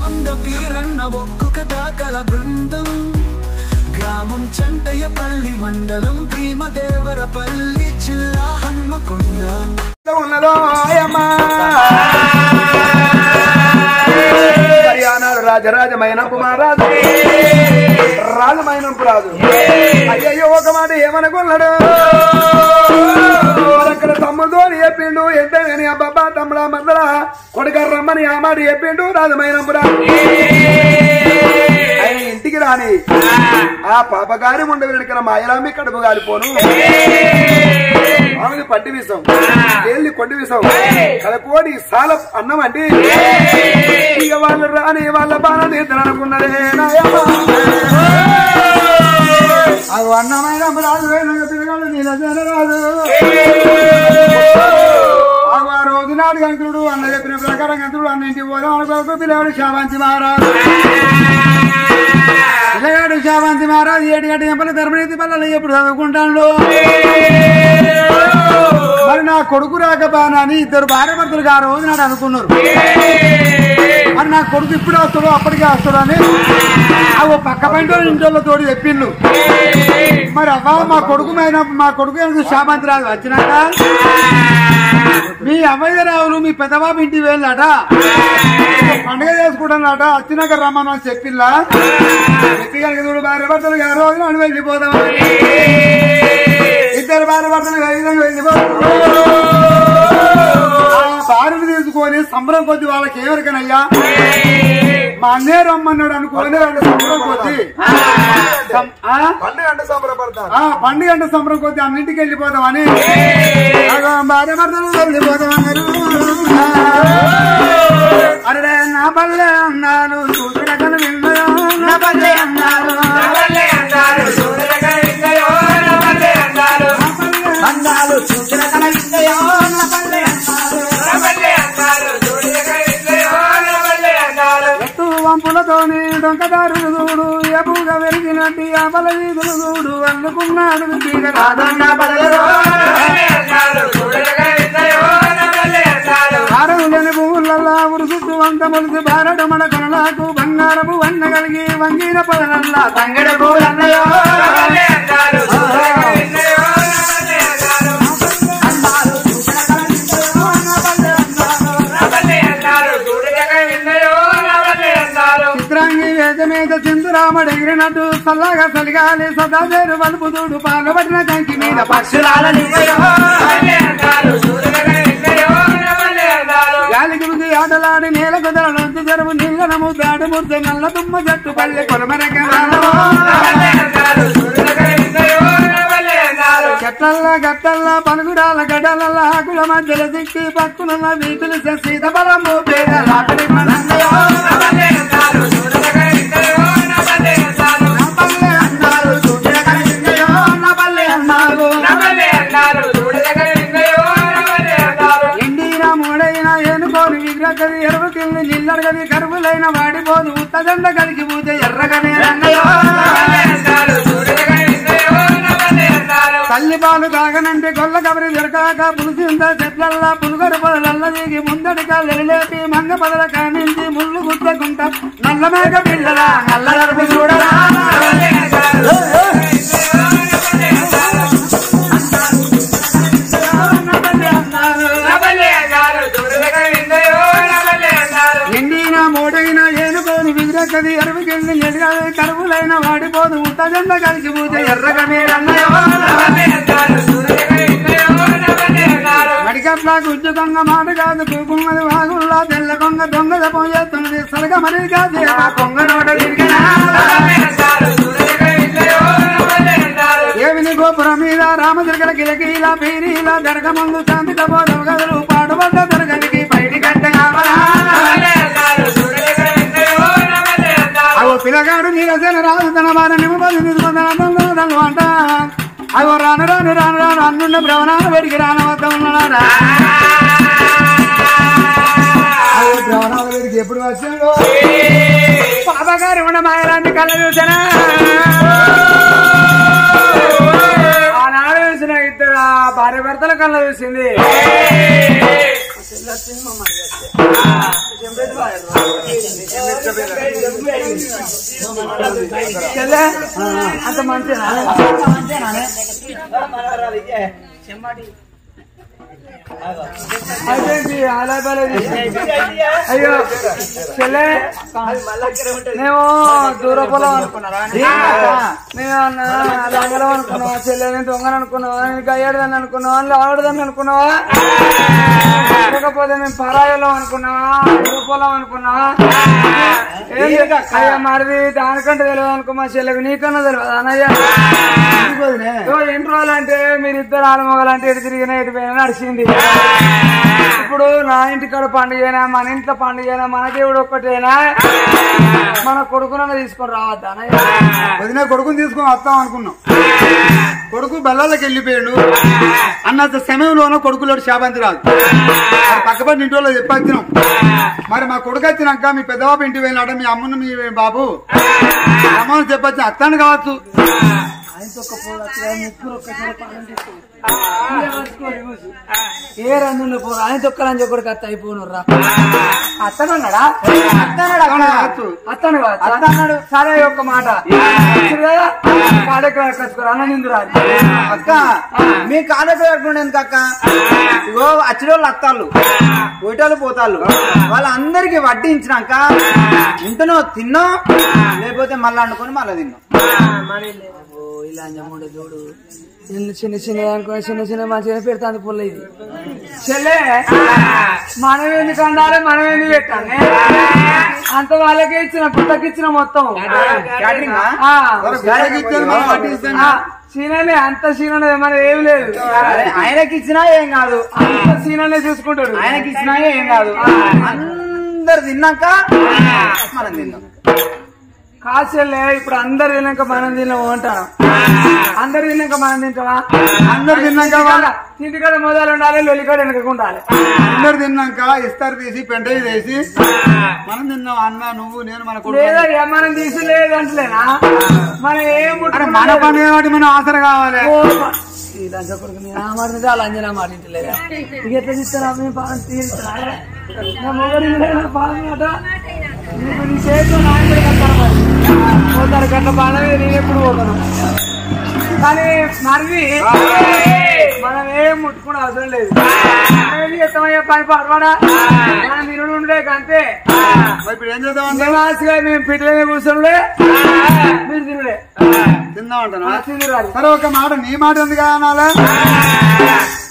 మంగ పీరన్న ఒక్కొక్క దాకల బృందం గ్రామం చంటయ్యపల్లి మండలం భీమదేవరపల్లి జిల్లా హన్మకొండ ఉన్నదో రాజరాజమైన కుమారాజు రాజమైనంపు రాజు అయ్యయ్యో ఒక మాట ఏమనుకున్నాడు అక్కడ తమ్ముడు అని చెప్పిండు ఎంత అని అబ్బాబా తమ్ముడా మద్దల కొడుకర్ రమ్మని ఆ మాట చెప్పిండు రాజమైనంపు రాజు ఆయన ఇంటికి రాని ఆ పాపగారి ఉండ వెనుకన మాయలామి కడుపు గాలిపోను ఆమెది పట్టి విషం తేలి కొట్టి విషం కలకోడి సాల అన్నం అంటే ఇక వాళ్ళు రాని వాళ్ళ బాణ తీర్థననుకున్నదే అది అన్నమైన రాజు తిరగాడు నీలజన రాజు ఆ రోజు నాడు గంతుడు అన్న చెప్పిన ప్రకారం గంతుడు అన్నింటికి పోదాం అనుకోకు పిల్లవాడు శావంతి మహారాజు పిల్లగాడు శావంతి మహారాజు 7 గంటల ఎంపల ధర్మనీతి పల్లెలు ఎప్పుడు చదువుకుంటాడు మరి నా కొడుకు రాకబానని 2 భార్యాభర్తలుగా ఆ రోజు నాడు అనుకున్నారు మరి నా కొడుకు ఇప్పుడు వస్తాడు అప్పటికే వస్తాడు అని ఆ పక్క పంట ఇంట్లో చెప్పిండు మరి అవ్వ మా కొడుకు శామంతి రాజు వచ్చినాక మీ అమ్మాయి రావులు మీ పెద్దబాబు ఇంటికి వెళ్ళాట పండుగ చేసుకుంటానట వచ్చినాక రమ్మని చెప్పిందా ఎత్తిగలిగి 2 భార్యాభర్తలు ఆ రోజు నాడు వెళ్ళిపోదాం 2 భార్యాభర్తలు వెళ్ళిపోతాం భార్యను తీసుకొని సంబరం కొద్ది వాళ్ళకి ఎవరికనయ్యా మా అన్నే రమ్మన్నాడు అనుకోని సంబరం కొద్ది పండుగ అంటే సంబరం కొద్ది అన్నింటికి వెళ్ళిపోతామని భార్యాభర్తలు వెళ్ళిపోతామన్నారు అరే నా పల్లె అన్నాను చూసిన విన్నాయో నా పల్లె అన్నారు అన్నాలు చూసిన విన్నాయో నా పల్లె వంపులతోని డొంకదారులు చూడు ఎప్పుగా వెలిగినట్టు ఆపల వీధులు చూడు అందుకున్నాడు ఆరులేని పువ్వులల్లా ఊరు చుట్టూ వంక మొలిసి బారడు మడకనలకు బంగారపు వన్న కలిగి వంగిన పదనల్లా తంగడ పూలన్నయో చిత్రాంగి వేదమేద సింధురామడు ఎగిరినట్టు చల్లగా చలిగాలి సదాచేరు వలుపు చూడు పాలబడిన కంకి మీద పక్షులాల గాలికి ముందు ఆటలాడి నేల కుదరలు జరువు నీళ్ళనము దాడి ముద్ద నల్ల తుమ్మ జట్టు పల్లె కొలమరక చెట్లల్లా గట్టల్లా పనుగుడాల గడ్డలల్లా ఆకుల మధ్యల దిక్కి పక్కునున్న వీతులు సీతబలము పేదలాటరి ఎండిన మూడైన ఏనుకోని విగ్రహది ఎరువుకిల్ని నిల్లరగది కరువులైన వాడిపోదు ఉత్తదండ కలిగి పూజ ఎర్రగనే తల్లి పాలు తాగనంటే గొల్ల కబరి దొరకాక పులిసింద చెట్లల్లా పులుగడు పొదలల్ల దిగి ముందడిగా వెలిలేపి మంగ పదల కానించి ముళ్ళు గుద్దకుంటా నల్ల మేక పిల్లలా నల్ల నలుపు చూడరా ఎండిన మూడైన ఏనుకోని విగ్రహది ఎరువుకెళ్ళి ఎడగాలి కరువులైన వాడిపోదు ఉత్తజెండ కలిసి పూజ ఎర్రగా మీరన్నయో మడికట్లా గుజ్జు దొంగ మాట కాదు కుమ్మది వాగుల్లా తెల్ల కొంగ దొంగ జపం చేస్తున్నది సరగ మరి కాదు కొంగ నోట ఏమిని గోపురం మీద రామదుర్గల కిలకీలా పీరీలా దరగ ముందు శాంతిక పోదవ గదులు పాడుబడ్డ దొరగనికి బయటి కట్ట అవు పిల్లగాడు నీరసేన రాజు తన వారి నిమ్మపల్లి తీసుకుంటాను అంట అవి రాను రాను రాను రాను అన్నుండ భ్రవణాలు వెడికి రాన వద్ద ఉన్నాడా భ్రవణాలు వెడికి ఎప్పుడు వచ్చాడు పాపగారు ఉన్న మాయలాంటి కళ్ళ చూసానా ఆనాడు చూసిన 2 భార్య భర్తల కళ్ళ చూసింది అంత మంచిగా అయ్యో చెల్లె మేము దూరపొలం అనుకున్నారా మేము లంగలం అనుకున్నావా చెల్లె నేను దొంగను అనుకున్నావా నేను గయ్యాడదని అనుకున్నావా లావడదని అనుకున్నావా లేకపోతే మేము పరాయలం అనుకున్నావా దూరపొలం అనుకున్నావా అయ్యా మరిది దానికంటే తెలియదు అనుకో మా చెల్లెకి నీకన్నా తెలియదు అన్నయ్య ఎన్ని రోజులు అంటే మీరిద్దరు ఆడమొగలంటే ఎటు తిరిగినా ఎటు పోయినా నడిచింది ఇప్పుడు నా ఇంటికాడ పండుగైనా మన ఇంట్లో పండుగైనా మన దేవుడు ఒక్కటేనా మన కొడుకునన్నా తీసుకొని రావద్దా వదిన కొడుకుని తీసుకొని వస్తాం అనుకున్నాం కొడుకు బెల్లాలకు వెళ్ళిపోయాడు అన్నంత సమయంలోనూ కొడుకులో శాబంతి రాదు పక్కపడి ఇంట్లో చెప్పొచ్చినాం మరి మా కొడుకు వచ్చినాక మీ పెద్దబాబు ఇంటికి వెళ్ళాడ మీ అమ్మను మీ బాబు అమ్మను చెప్పొచ్చి అత్తాను కావచ్చు ఏ రంజంలో పోరు ఆయన తొక్కలని చెప్పడికి అత్త అయిపోనురా అత్తనన్నాడా అత్తను అన్నాడు సరే ఒక్క మాట కాడెక్కడ కట్టుకోరు అన్న నిందు రాదు అక్క మీ కాడెక్కడ కట్టుకోండి ఎందుకు అక్క ఇగో అచ్చిడోళ్ళు అత్తాళ్ళు పోయేటోళ్ళు పోతాళ్ళు వాళ్ళందరికి వడ్డించినాక ఇంతనో తిన్నాం లేకపోతే మళ్ళీ వండుకొని మళ్ళీ తిన్నాం ఇలా మూడు చూడు చిన్న చిన్న అనుకుని చిన్న చిన్న మంచిగా పెడతాను పుల్ల ఇది చెల్లె మనం ఎందుకు అండాలి మనం ఎందుకు పెట్టాలి అంత వాళ్ళకే ఇచ్చిన పుట్టకి ఇచ్చిన మొత్తం సీననే అంత సీననే మనం ఏం లేదు ఆయనకి ఇచ్చినా ఏం కాదు అంత సీననే చూసుకుంటాడు ఆయనకి ఇచ్చినా ఏం కాదు అందరు తిన్నాక మనం తిన్నాం కాచెల్లే ఇప్పుడు అందరు తిన్నాక మనం తిన్నాము అంటాను అందరు తిన్నాక మనం తింటావా అందరు తిన్నాక వాళ్ళ ఇంటికాడ మొదలు ఉండాలి లొల్లికాడ వెనక ఉండాలి అందరు తిన్నాక ఇస్తారు తీసి పెంట వేసి మనం తిన్నాం అన్న నువ్వు నేను మన లేదా మనం తీసి లేదంటలేనా మనం ఏం మన పని కాబట్టి మనం ఆసర కావాలి నేను ఆ మాట చాలా అంజనా మాట ఇంటలేదా ఇక ఎట్లా తీస్తారా మేము పాలన తీరుస్తారా నా మొగడు పాలనట నీ చేతిలో నాయకుడు కట్టాను మరి పోతారు గట్ల బాణమే నేను ఎప్పుడు పోతాను కానీ మరి మనం ఏం ముట్టుకునే అవసరం లేదు ఎత్తమయ్యే పని పడవాడా మనం తిరుడు ఉండే అంతే ఇప్పుడు ఏం చేద్దాం మేము పిల్లలే కూర్చోనుడే మీరు తిరుడే తిందామంటాను తిందురాలి సరే ఒక మాట నీ మాట ఎందుకు అనాలా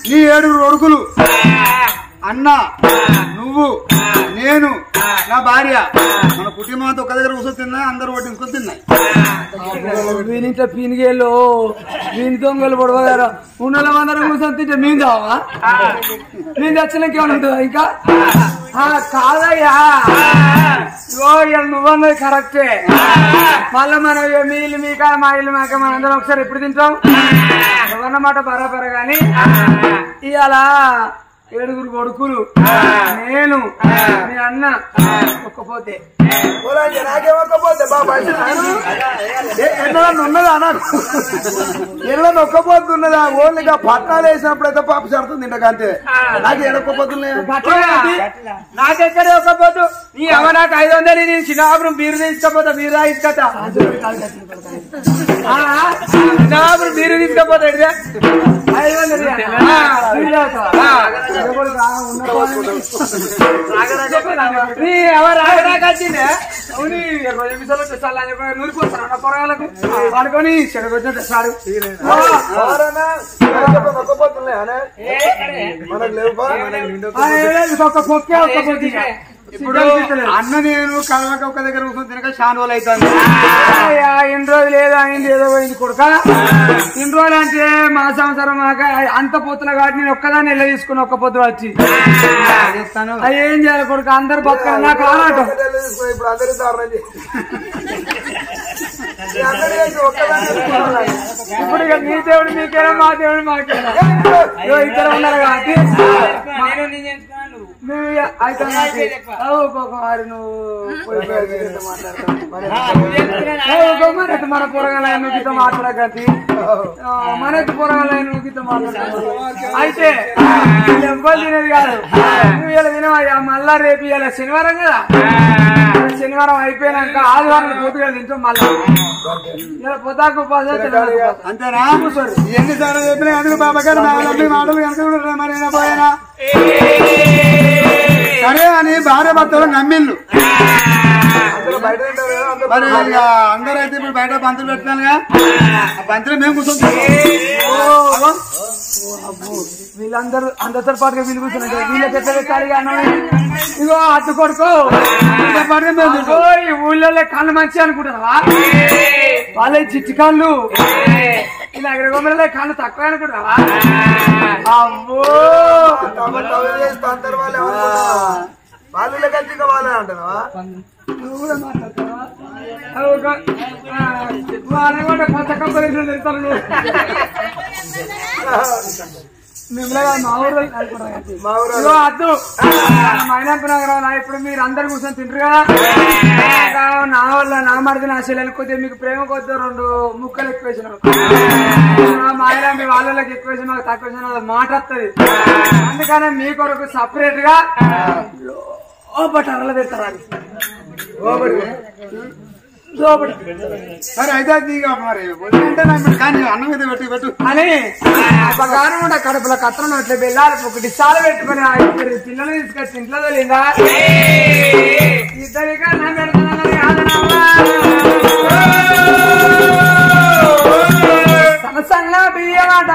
నీ 7 కొడుకులు అన్న నువ్వు నేను నా భార్య మన కుటుంబం అంతా ఒక దగ్గర కూర్చొని తిన్నాయి అందరు వడ్డించుకొని తిన్నాయి వీనింట్లో పీనిగేళ్ళు వీని దొంగలు పొడవగారు ఉన్నల అందరం కూర్చొని తింటే మేము కావా మేము తెచ్చినాక ఏమైనా ఉంటుందా ఇంకా కాదయ్యా నువ్వన్నది కరెక్టే మళ్ళా మన మీ ఇల్లు మీక మా ఇల్లు మాక మన అందరం ఒకసారి ఎప్పుడు తింటాం నువ్వన్నమాట బరాబర గాని ఇవాళ 7 కొడుకులు నేను మీ అన్న ఒక్కపోతే ఉన్నదా నాకు ఎల్ల ఒక్కపోతున్నదా ఓన్లీగా పట్టాలు వేసినప్పుడు అయితే పాప చడుతుంది ఇంటకంతే నాకు ఎడకపోతుంది నాకెక్కడే ఒక్కపోతు నీ అమ్మ నాకు 500 నేను చిన్నప్పుడు బీరు తీసుకపోతా బీరు రాయిస్కతా చిన్నప్పుడు బీరు తీసుకపోతా 500 ఎవరు రాగరాకొచ్చిందే అవును 20 నిమిషాలు తెచ్చాలి అని చెప్పి నూరిపోతాను పొరగాలకు పడుకొని చెడగొచ్చిన తెస్తాడు ఇప్పుడు అన్న నేను కలవక ఒక దగ్గర కూర్చొని తినక చాలా రోజులు అవుతుంది ఎన్ని రోజులు లేదో అయింది ఏదో పోయింది కొడుక ఇన్ని రోజులు అంటే మా సంవత్సరం అంత పొత్తుల కాబట్టి నేను ఒక్కదాన్ని వెళ్ళ తీసుకుని ఒక్క పొద్దు వచ్చి అది ఏం చేయాలి కొడుక అందరు బతకాలి నాకు ఆరాటం ఇప్పుడు ఇప్పుడు ఇక మీ దేవుడు మీకేనా మా దేవుడు మాకేనా ఇద్దరు ఉన్నారు కాబట్టి అయితే మరి నువ్వు మన పొరగల నువ్వుతో మాట్లాడగతి మన పొరగల నువ్వుతో మాట్లాడతావు అయితే ఎవ్వరు తినేది కాదు నువ్వు ఇలా తినవయ్యా మళ్ళా రేపు ఇలా శనివారం కదా శనివారం అయిపోయినాక ఆదివారం పొద్దుగా తింటాం మళ్ళా ఇలా పొద్దాకు అంతేనా ఎన్నిసార్లు చెప్పినా అందుకు బాబాగారు మాటలు కనుక మరి పోయినా సరే అని భార్య భర్తలు నమ్మిళ్ళు మరి అందరూ అయితే ఇప్పుడు బయట బంతులు పెట్టినానుగా ఆ బంతులు మేము కూర్చుంటాం వీళ్ళందరూ అందరితో పాటుగా వీళ్ళు కూర్చున్నారు వీళ్ళకి ఎట్లా పెట్టాలి ఇగో అట్టు కొడుకో ఈ ఊళ్ళో కళ్ళు మంచి అనుకుంటున్నావా వాళ్ళ చిట్టి కళ్ళు ఈ నగర గొమ్మలే కళ్ళు తక్కువ అనుకుంటున్నావా అమ్మో వాళ్ళు కలిసి వాళ్ళని అంటున్నావా నువ్వు కూడా మాట్లాడతావా వాళ్ళని కూడా కొత్త కంపెనీ తెలుస్తాను మిమ్మల్ని మా ఊరు అద్దు మైనాపూర్ నగరం ఇప్పుడు మీరు అందరు కూర్చొని తింటారు కదా నా వల్ల నా మరిది నా చెల్లెలు కొద్దిగా మీకు ప్రేమ కొద్ది 2 ముక్కలు ఎక్కువ వేసిన మా ఆయన మీ వాళ్ళకి ఎక్కువ వేసి మాకు తక్కువ వేసిన మాట వస్తుంది అందుకనే మీ కొరకు సపరేట్ గా లోపట అరలు పెడతారు సరే అయితే మరి కానీ అన్నం మీద పెట్టి పెట్టు అని అప్పగాను కూడా కడుపులో కత్తలను ఇట్లా బెల్లాలి 1 సార్లు పెట్టుకుని 2 పిల్లలు తీసుకొచ్చి ఇంట్లో వెళ్ళిందా ఇద్దరిగా నా సమసంగా బియ్యమాట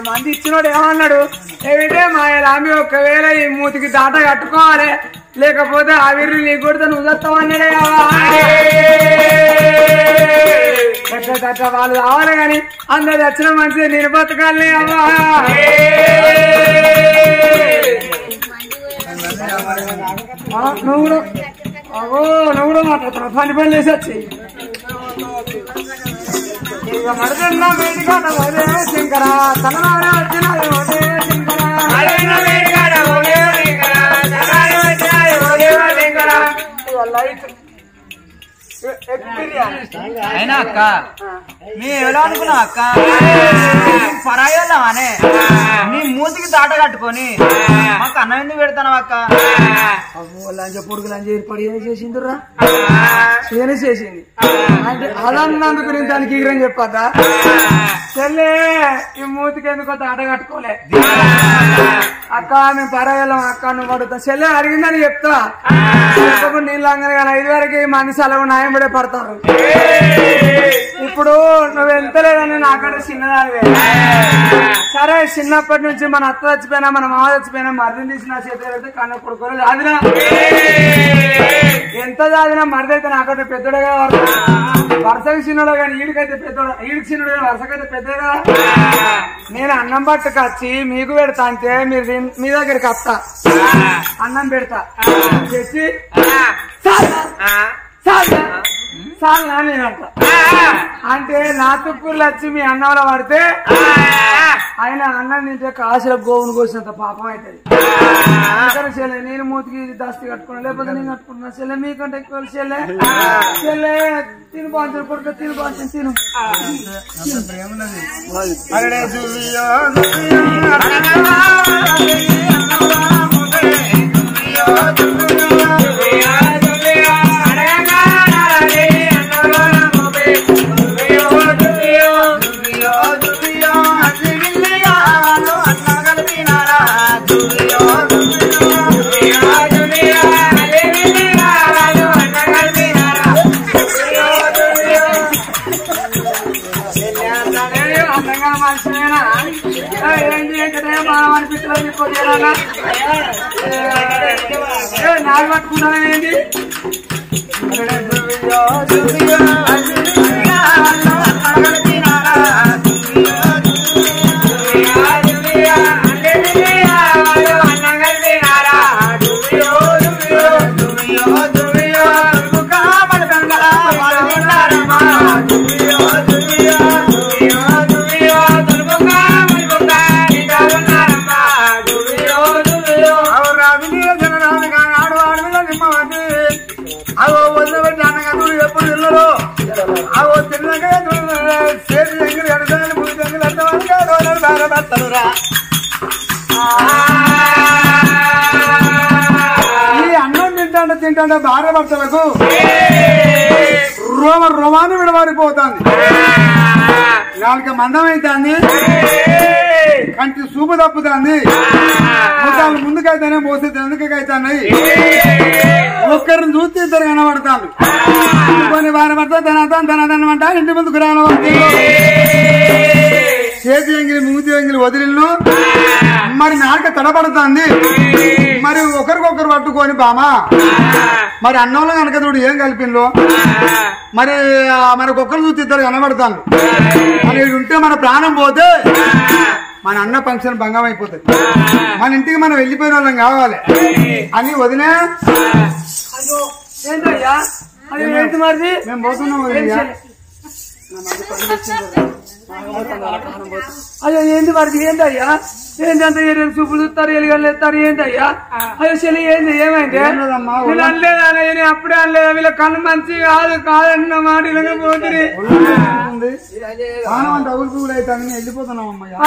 మంది ఇచ్చినోడు ఏమన్నాడు ఏమిటే మా రామి ఒకవేళ ఈ మూతికి దాట కట్టుకోవాలి లేకపోతే ఆవిర్రు నీ కొడితే నువ్వు వస్తావన్నాడే వాళ్ళు కావాలి కాని అందరు వచ్చిన మంచిది నేను బతకాలి అవ్వా నువ్వు కూడా మాట్లాడుతున్నావు పని పని చేసి వచ్చి మరదన్నా వేడికాడ ఓదే శంకరా తలవారే వచ్చినాడు ఓదే శంకరా అయినా అక్క మీ ఎలా అనుకున్నావు అక్క పరాయనే నీ మూతికి దాట కట్టుకొని మాకు అన్నం ఎందుకు పెడతావు అక్క లంచ పొడుగు లంచ ఏర్పడి ఏం చేసిందిరా చేసింది అంటే అదన్నందుకు నేను దానికి ఈగ్రం చెప్పాదా చెల్లే ఈ మూతికి ఎందుకో దాట కట్టుకోలే అక్క మేము పరాయలం అక్క నువ్వు పడుతాం చెల్లె అడిగిందని చెప్తా చెప్పకుండా నీళ్ళు అంగనే కానీ 5 వరకు మనిషి అలా న్యాయం పడే పడతారు ఇప్పుడు నువ్వు ఎంత లేదని నాకంటే చిన్నదానివే సరే చిన్నప్పటి నుంచి మన అత్త చచ్చిపోయినా మన మామ చచ్చిపోయినా మరిదిని తీసి నా చేతి వెళ్తే కన్న కొడుకోలేదు జాదినా ఎంత జాదినా మరిదైతే నాకంటే పెద్దడే కదా వరుసకి చిన్నడే కానీ ఈడికైతే పెద్దోడు ఈడికి చిన్నడు కానీ వరుసకైతే పెద్దదే కదా నేను అన్నం పట్టుకొచ్చి మీకు పెడతా అంటే మీరు మీ దగ్గరికి వస్తా అన్నం పెడతా తెచ్చి చాలా నేనంట అంటే నా తుప్పులు వచ్చి మీ అన్నంలో పడితే ఆయన అన్నం తింటే కాసుల గోవును కోసినంత పాపం అవుతుంది చెల్లె నేను మూతికి దస్తి కట్టుకున్నా లేకపోతే నేను కట్టుకుంటున్నా చెల్లె మీకంటే ఎక్కువ చెల్లె తిను బాగుంటుంది కొడుకు తిను బాగుంటుంది తిను దువ్వియో కొద్దిగా నాకు పట్టుకుంటాను ఏంటి ఈ అన్నం తింటాంటే భార్య భర్తలకు రోమాన్ని విడవారిపోతుంది నాలుక మందం అవుతుంది కంటి సూపు తప్పుతుంది ముఖాలు ముందుకైతేనే మోసేది ఎందుకైతున్నాయి ఒక్కరిని చూస్తే ఇద్దరు కనబడతాను కొన్ని భార్య భర్త తనదన్నమాట ఇంటి ముందుకు రానవచ్చు చేతి ఎంగిలి మూతి ఎంగిలి వదిలిళ్ళు మరి నాలుక తడబడుతుంది మరి ఒకరికొకరు పట్టుకొని బామా మరి అన్నంలో కనుక చూడు ఏం కలిపిందో మరి మనకొక్కరు చూసి ఇద్దరు కనబడతాను మరి ఉంటే మన ప్రాణం పోతే మన అన్న ఫంక్షన్ భంగం అయిపోతుంది మన ఇంటికి మనం వెళ్ళిపోయిన వాళ్ళం కావాలి అని వదిలే ఏంటయ్యా ఏంటి మరి మేము పోతున్నాం వదిలయ్యా అయ్యో ఏంది వారికి ఏంటయ్యా ఏంటంత చూపులు చూస్తారు ఎలుగలు ఎత్తారు ఏంటయ్యా అయ్యో చెల్లి ఏంది ఏమైంది వీళ్ళు అనలేదా నేను అప్పుడే అనలేదా వీళ్ళ కన్ను మంచి కాదన్న మాట ఇలాగే పోతుంది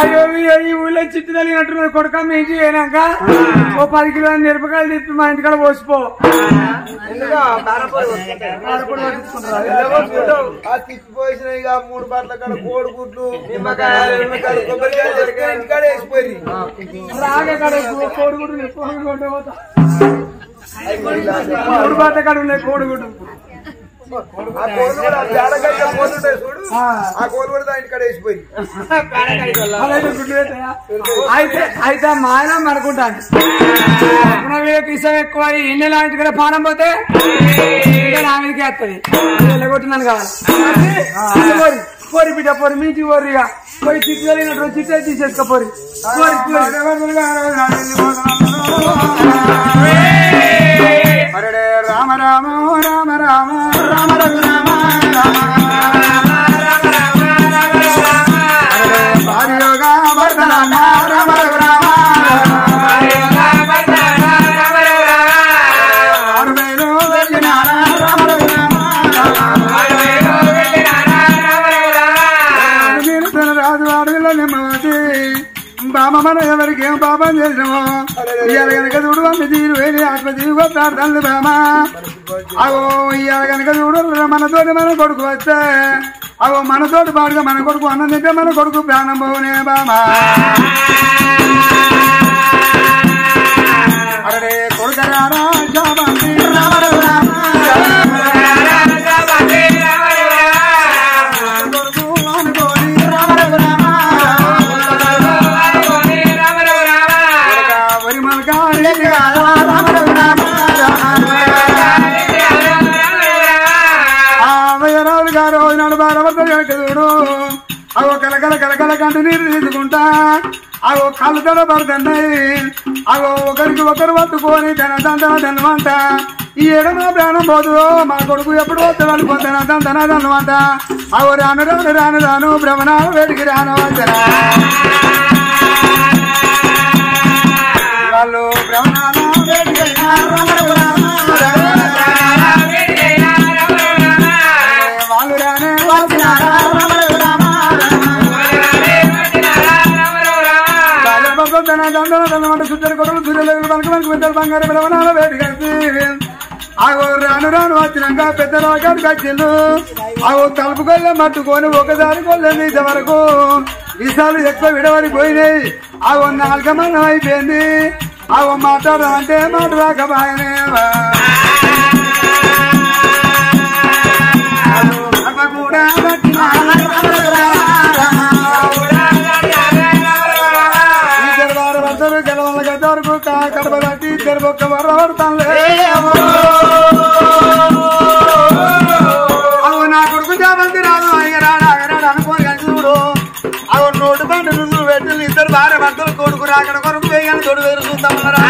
అయ్యో ఈ ఊళ్ళో చిట్టు తగినట్టు కొడుక మేంచి అయినాక ఓ 10 కిలో మిరపకాయలు తిప్పి మా ఇంటికాడ పోసిపో తిప్పిపోసిన ఇక 3 బాట్ల కాడ కోడిగుడ్లు నిమ్మకాయలు కొబ్బరికాయలు ఇంటికాడ వేసిపోయి రాగా కాడ కోడిగుడ్డు 3 బాట్ల కాడ ఉన్నాయి కోడిగుడ్డు ఆ కోళ్ళు కూడా పేడకాయ పోతుంటాయి చూడు ఆ కోళ్ళు కూడా ఇంటికాడ వేసిపోయి అయితే మా ఆయన అనుకుంటాను వీళ్ళకి ఇష్టం ఎక్కువ ఇన్ని లాంటి కూడా పానం పోతే ఆమెకి వస్తుంది వెళ్ళగొట్టినాను కావాలి పోరి బిడ్డ పోరి మీటి పోరిగా పోయి చిట్టు వెళ్ళినట్టు చిట్టే తీసేసుకోపోరి రామ రామ రామ రామ రామ రామ భార్యోగా వర్ధనమ్మ రామ రామ అరవేలు వెళ్ళినారా రామ రామ రాజు అడవిలో నిమ్మటి బామ మనం ఎవరికి ఏం పాపం చేసినామో ఇవాళ కనుక చూడు అమ్మ తీరు వేడి ఆత్మతీ ప్రార్థనలు బామ అవో ఇవాళ కనుక చూడు మనతోటి మన కొడుకు వస్తే అవో మనతోటి పాడుగా మన కొడుకు అన్నం తింటే మన కొడుకు ప్రాణం పోనే బామ అరే కొడుకరారా శాబంతి రామ రామ చూడు అవో కలకల కలకల కంటి నీరు తీసుకుంటా అవో కళ్ళు తడ పడుతున్నాయి అవో ఒకరికి ఒకరు పట్టుకొని తనమంట ఈ ఏడు నా ప్రాణం పోదు మా కొడుకు ఎప్పుడు వస్తాడు అనుకుంటాను తనమాట అవో రాను రాను రాను రాను భ్రమణాలు వేడికి రాను వచ్చరా వాళ్ళు భ్రమణాలు వేడికి వాళ్ళు రానే దండనమాట సుద్దరు కొడుకు సూర్యలేగులు మనకు మనకు పెద్దలు బంగారు భ్రమణాలు వేడి కలిపి ఆగో రాను రాను వచ్చినాక పెద్ద రాగాడు కచ్చిళ్ళు ఆగో తలుపు కొల్ల మట్టుకొని ఒకసారి కొల్లేదు ఇంతవరకు విషాలు ఎక్కువ విడవడిపోయినాయి ఆగో 4 మందం అయిపోయింది ఆగో మాట్లాడమంటే మాట రాకబాయనే కూడా ఒక్క వర పడతాను అవు నా కొడుకు చామంతి రాదు అయ్యరాడు అనుకోని కానీ చూడు అవు నోటు పండు నువ్వు పెట్టిన ఇద్దరు భార్య భర్తలు కొడుకు రాకడ కొడుకు వేయని తోడు వేరు చూద్దామన్నారా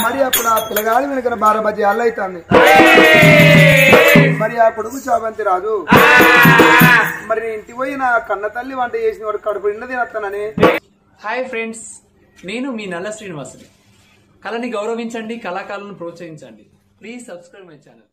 మరి అప్పుడు ఆ పిల్లగాలి వెనుకన బార బజ్జి అల్లైతుంది మరి ఆ కొడుకు చాబంతి రాదు మరి నేను ఇంటికి పోయి నా కన్న తల్లి వంట చేసిన వాడు కడుపు నిండా తినస్తానని. హాయ్ ఫ్రెండ్స్, నేను మీ నల్ల శ్రీనివాసుని. కళని గౌరవించండి, కళాకారులను ప్రోత్సహించండి. Please subscribe my channel.